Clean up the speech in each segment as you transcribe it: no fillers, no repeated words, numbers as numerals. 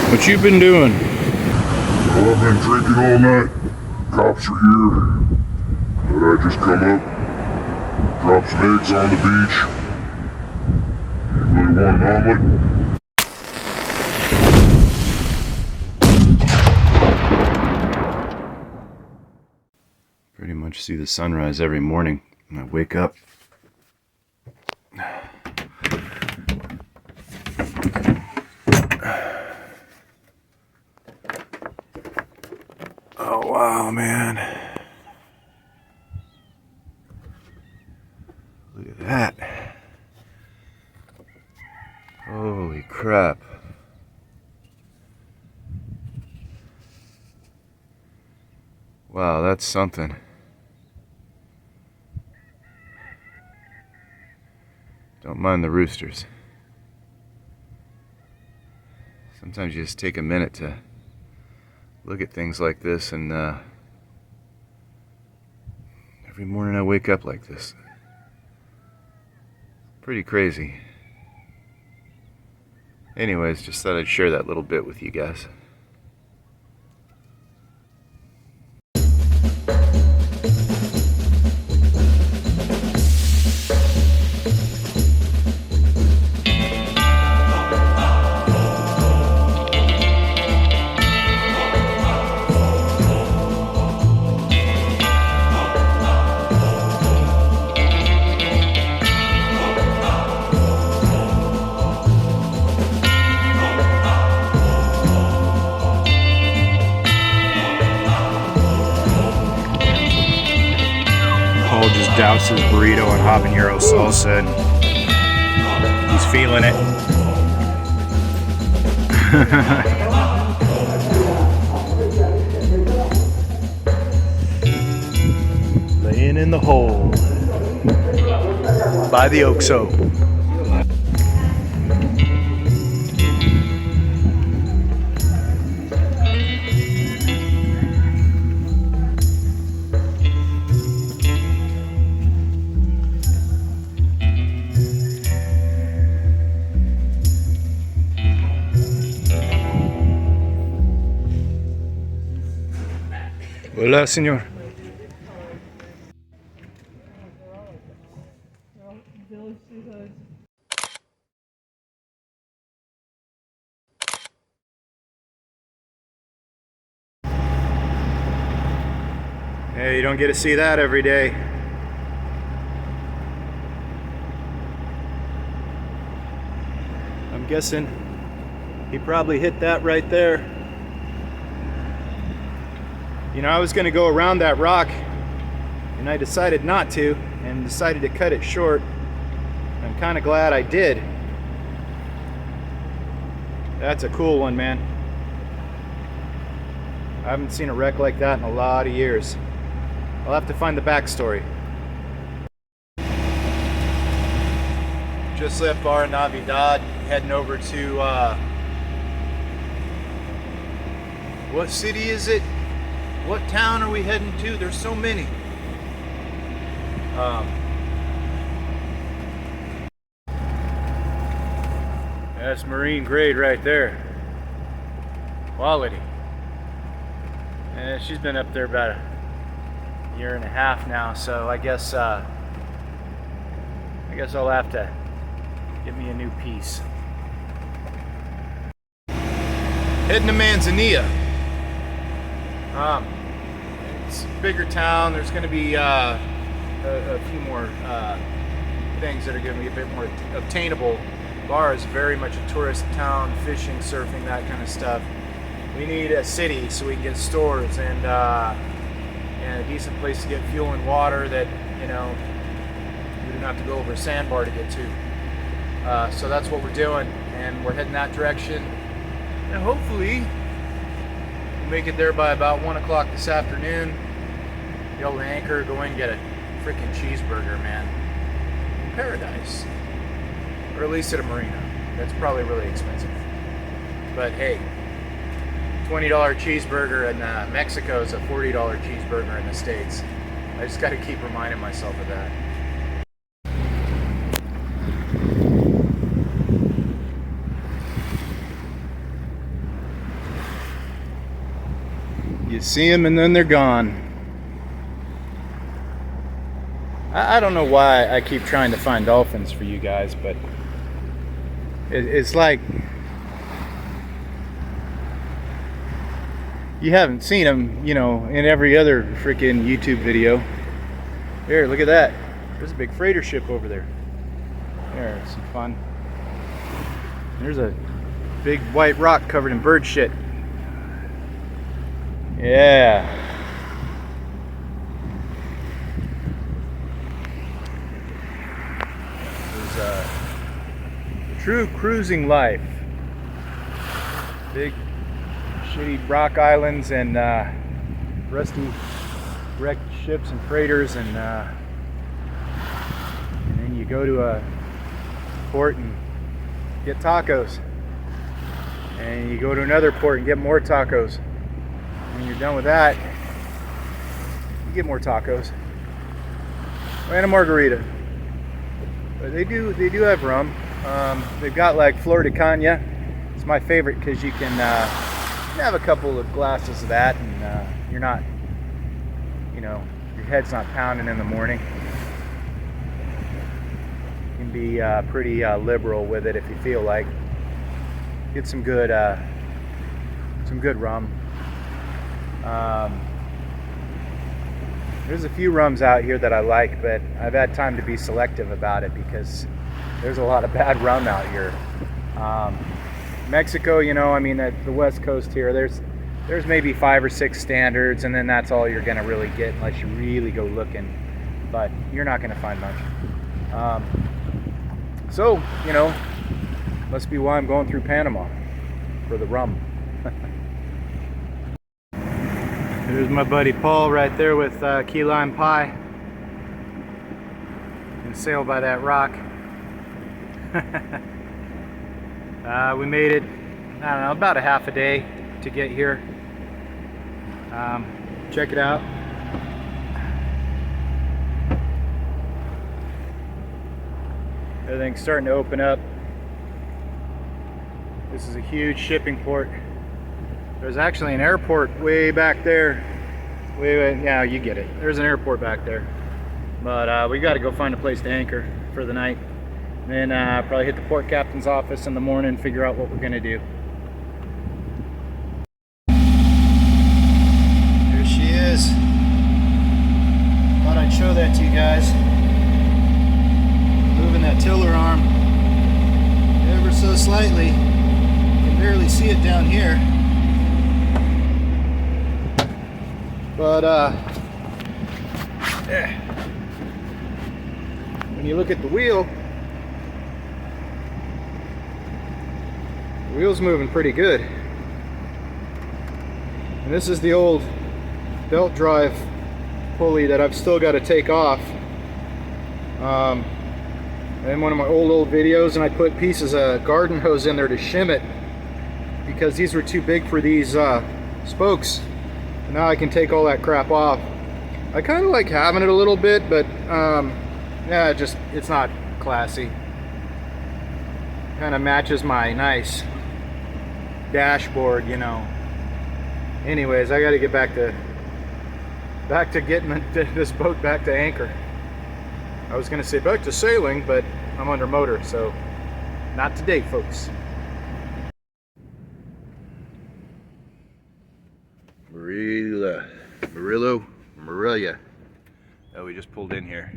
What you been doing? Well, I've been drinking all night. Cops are here. But I just come up, drop some eggs on the beach. You really want an omelet? Pretty much see the sunrise every morning when I wake up. Oh wow, man. Look at that. Holy crap. Wow, that's something. Don't mind the roosters. Sometimes you just take a minute to look at things like this, and every morning I wake up like this. Pretty crazy. Anyways, just thought I'd share that little bit with you guys. Paul just doused his burrito in habanero salsa and he's feeling it. Laying in the hole by the Oxo. Hola, señor. Hey, you don't get to see that every day. I'm guessing he probably hit that right there. You know, I was gonna go around that rock and I decided not to and decided to cut it short. I'm kind of glad I did. That's a cool one, man. I haven't seen a wreck like that in a lot of years. I'll have to find the backstory. Just left Bar Navidad, heading over to, what city is it? What town are we heading to? There's so many. That's marine grade right there. Quality. And she's been up there about a year and a half now, so I guess I'll have to get me a new piece. Heading to Manzanilla. It's a bigger town. There's going to be a few more things that are going to be a bit more obtainable. Bar is very much a tourist town, fishing, surfing, that kind of stuff. We need a city so we can get stores and a decent place to get fuel and water that, you know, we don't have to go over a sandbar to get to. So that's what we're doing, and we're heading that direction. And hopefully we'll make it there by about 1 o'clock this afternoon. Be able to anchor, go in and get a freaking cheeseburger, man. In paradise. Or at least at a marina. That's probably really expensive. But hey, $20 cheeseburger in Mexico is a $40 cheeseburger in the States. I just got to keep reminding myself of that. You see them and then they're gone. I don't know why I keep trying to find dolphins for you guys, but it's like you haven't seen them, you know, in every other freaking YouTube video. Here, look at that. There's a big freighter ship over there. There's some fun. There's a big white rock covered in bird shit. Yeah. There's true cruising life. Big shitty rock islands and rusty wrecked ships and freighters, and then you go to a port and get tacos, and you go to another port and get more tacos. When you're done with that, you get more tacos and a margarita. But they do have rum. They've got like Florida Cana. It's my favorite because you can have a couple of glasses of that, and you're not, you know, your head's not pounding in the morning. You can be pretty liberal with it if you feel like. Get some good rum. There's a few rums out here that I like, but I've had time to be selective about it because there's a lot of bad rum out here. Mexico, you know, I mean, at the West Coast here, there's maybe 5 or 6 standards, and then that's all you're gonna really get unless you really go looking. But you're not gonna find much. So, you know, must be why I'm going through Panama for the rum. There's my buddy Paul right there with key lime pie. And sail by that rock. We made it, I don't know, about a half a day to get here. Check it out. Everything's starting to open up. This is a huge shipping port. There's actually an airport way back there. Yeah, you get it. There's an airport back there. But we got to go find a place to anchor for the night. And then probably hit the port captain's office in the morning and figure out what we're going to do. There she is. Thought I'd show that to you guys. Moving that tiller arm ever so slightly. You can barely see it down here. But when you look at the wheel's moving pretty good. And this is the old belt drive pulley that I've still got to take off. In one of my old videos, and I put pieces of garden hose in there to shim it because these were too big for these spokes. Now I can take all that crap off. I kind of like having it a little bit, but yeah, it's not classy. Kind of matches my nice dashboard, you know. Anyways, I got to get back to getting this boat back to anchor. I was gonna say back to sailing, but I'm under motor, so not today, folks. Marilla. Oh, we just pulled in here.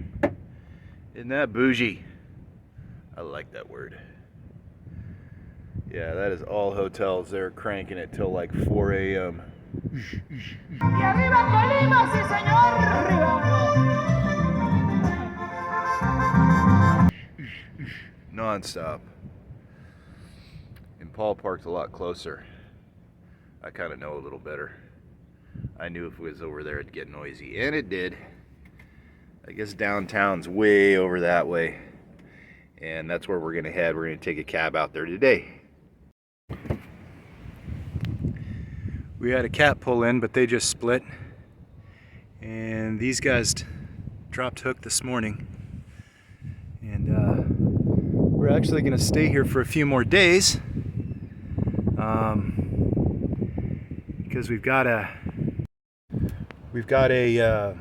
Isn't that bougie? I like that word. Yeah, that is all hotels. They're cranking it till like 4 a.m. Non-stop. And Paul parked a lot closer. I kind of know a little better. I knew if it was over there it'd get noisy, and it did. I guess downtown's way over that way, and that's where we're gonna head. We're gonna take a cab out there today. We had a cat pull in, but they just split, and these guys dropped hook this morning, and we're actually gonna stay here for a few more days because we've got a we've got a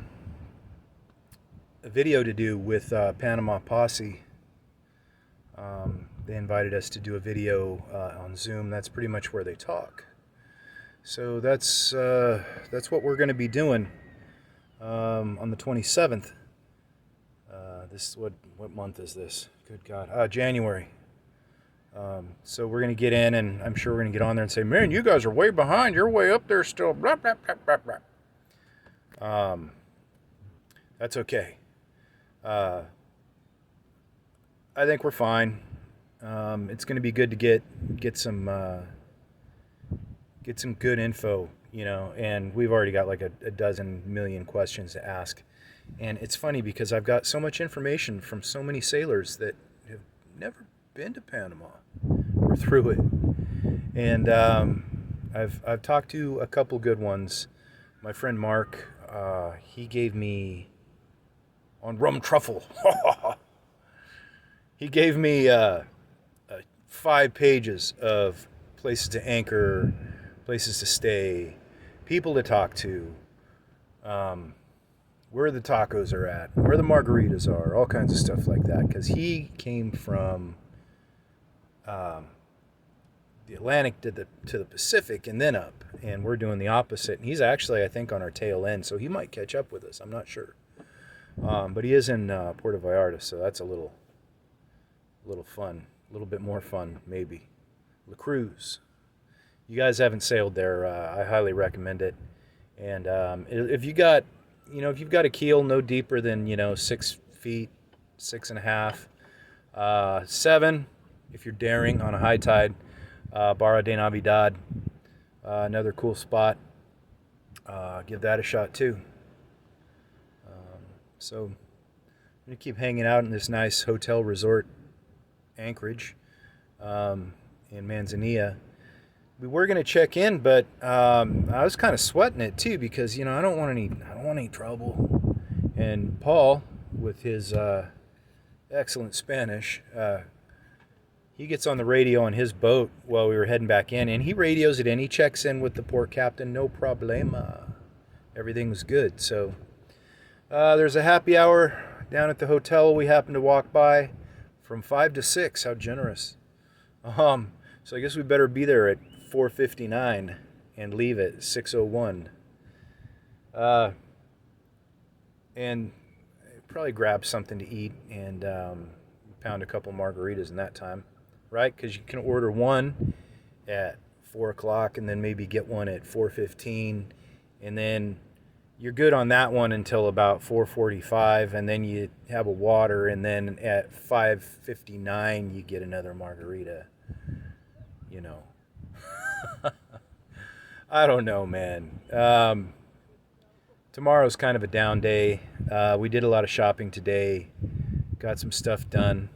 video to do with Panama Posse. They invited us to do a video on Zoom. That's pretty much where they talk. So that's what we're going to be doing on the 27th. This what month is this? Good God, January. So we're going to get in, and I'm sure we're going to get on there and say, man, you guys are way behind. You're way up there still. Blah, blah, blah, blah, blah. That's okay. I think we're fine. It's going to be good to get some good info, you know, and we've already got like a dozen million questions to ask. And it's funny because I've got so much information from so many sailors that have never been to Panama or through it. And I've talked to a couple good ones. My friend Mark, he gave me on rum truffle. He gave me 5 pages of places to anchor, places to stay, people to talk to, where the tacos are at, where the margaritas are, all kinds of stuff like that. Because he came from the Atlantic to the Pacific and then up, and we're doing the opposite. And he's actually, I think, on our tail end, so he might catch up with us. I'm not sure, but he is in Puerto Vallarta, so that's a little fun, a little bit more fun maybe. La Cruz. You guys haven't sailed there, I highly recommend it. And if you've got a keel no deeper than 6 feet, 6.5, 7, if you're daring on a high tide, Barra de Navidad, another cool spot. Give that a shot too. So I'm gonna keep hanging out in this nice hotel resort anchorage in Manzanilla. We were going to check in, but I was kind of sweating it too because I don't want any trouble. And Paul, with his excellent Spanish, he gets on the radio on his boat while we were heading back in, and he radios it in. He checks in with the port captain, no problema. Everything was good. So there's a happy hour down at the hotel we happened to walk by from 5 to 6. How generous. So I guess we better be there at 4:59 and leave at 6:01. And probably grab something to eat and pound a couple margaritas in that time, right? Because you can order one at 4 o'clock and then maybe get one at 4:15, and then you're good on that one until about 4:45, and then you have a water, and then at 5:59 you get another margarita. I don't know, man. Tomorrow's kind of a down day. We did a lot of shopping today. Got some stuff done.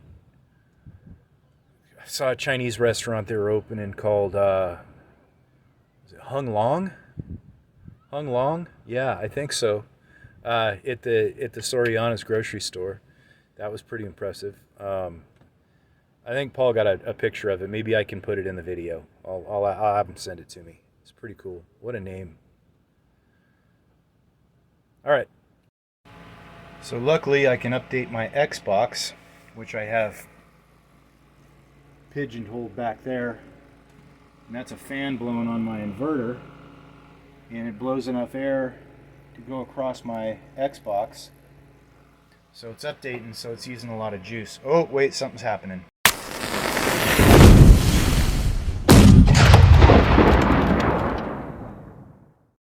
I saw a Chinese restaurant they were opening called is it Hung Long? Hung Long? Yeah, I think so. At the Soriana's grocery store. That was pretty impressive. I think Paul got a picture of it. Maybe I can put it in the video. I'll have him send it to me. It's pretty cool. What a name. All right. So luckily I can update my Xbox, which I have pigeonholed back there. And that's a fan blowing on my inverter. And it blows enough air to go across my Xbox. So it's updating, so it's using a lot of juice. Oh, wait, something's happening.